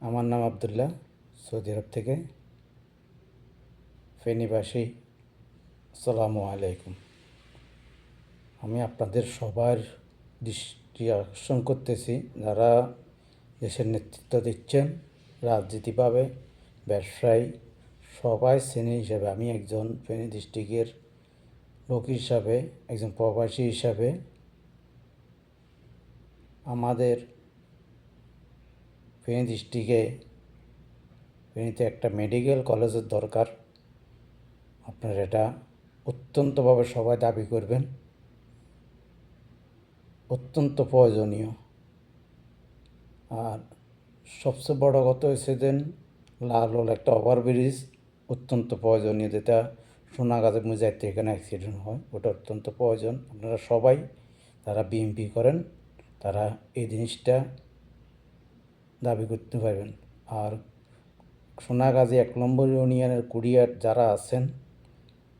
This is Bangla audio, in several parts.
আমার নাম আবদুল্লাহ, সৌদি আরব থেকে ফেনীবাসী। আসসালামু আলাইকুম। আমি আপনাদের সবার দৃষ্টি আকর্ষণ করতেছি, যারা দেশের নেতৃত্ব দিচ্ছেন রাজনীতিভাবে, ব্যবসায়ী, সবাই শ্রেণী হিসাবে। আমি একজন ফেনী ডিস্ট্রিক্টের লোক হিসাবে, একজন প্রবাসী হিসাবে আমাদের ফেনী ডিস্ট্রিক্টে ফেনীতে একটা মেডিকেল কলেজের দরকার। আপনারা এটা অত্যন্তভাবে সবাই দাবি করবেন, অত্যন্ত প্রয়োজনীয়। আর সবচেয়ে বড় কথা হয়েছে যে লাল একটা ওভারব্রিজ অত্যন্ত প্রয়োজনীয়, যেটা সোনাগাজী মুজাহিদ এখানে অ্যাক্সিডেন্ট হয়, ওটা অত্যন্ত প্রয়োজন। আপনারা সবাই যারা বিএমপি করেন তারা এই জিনিসটা দাবি করতে পারবেন। আর সোনাগাজী 1 নম্বর ইউনিয়নের কুড়িয়ার যারা আছেন,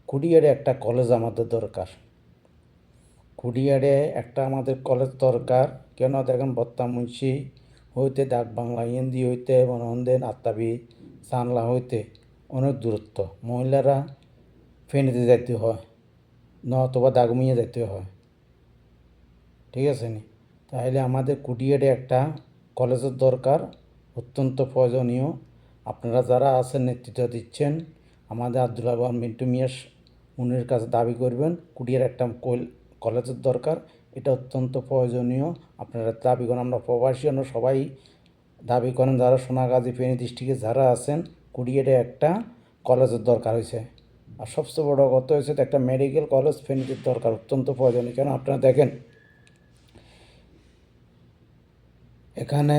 কুড়িয়ারে একটা কলেজ আমাদের দরকার। কুড়িয়ারে একটা আমাদের কলেজ দরকার। কেন দেখেন, বত্তামুন্সি হইতে ডাকবাংলা হিন্দি হইতে মনোহনদেন আত্মাবি সানলা হইতে অনেক দূরত্ব। মহিলারা ফেনীতে যাইতে হয়, নতবা দাগমিয়ে যাইতে হয়। ঠিক আছে নি? তাহলে আমাদের কুড়িয়ারে একটা কলেজের দরকার, অত্যন্ত প্রয়োজনীয়। আপনারা যারা আছেন, নেতৃত্ব দিচ্ছেন, আমাদের আব্দুল্লাহ মিন্টু মিয়া উনির কাছে দাবি করবেন কুড়িয়ার একটা কলেজের দরকার। এটা অত্যন্ত প্রয়োজনীয়। আপনারা দাবি করেন, আমরা প্রবাসী, আমরা সবাই দাবি করেন। যারা সোনাগাজী ফেনী ডিস্ট্রিক্টে যারা আছেন, কুড়িয়ারে একটা কলেজের দরকার হয়েছে। আর সবচেয়ে বড় কথা হয়েছে একটা মেডিকেল কলেজ ফেনীতে দরকার, অত্যন্ত প্রয়োজনীয়। কেন আপনারা দেখেন, এখানে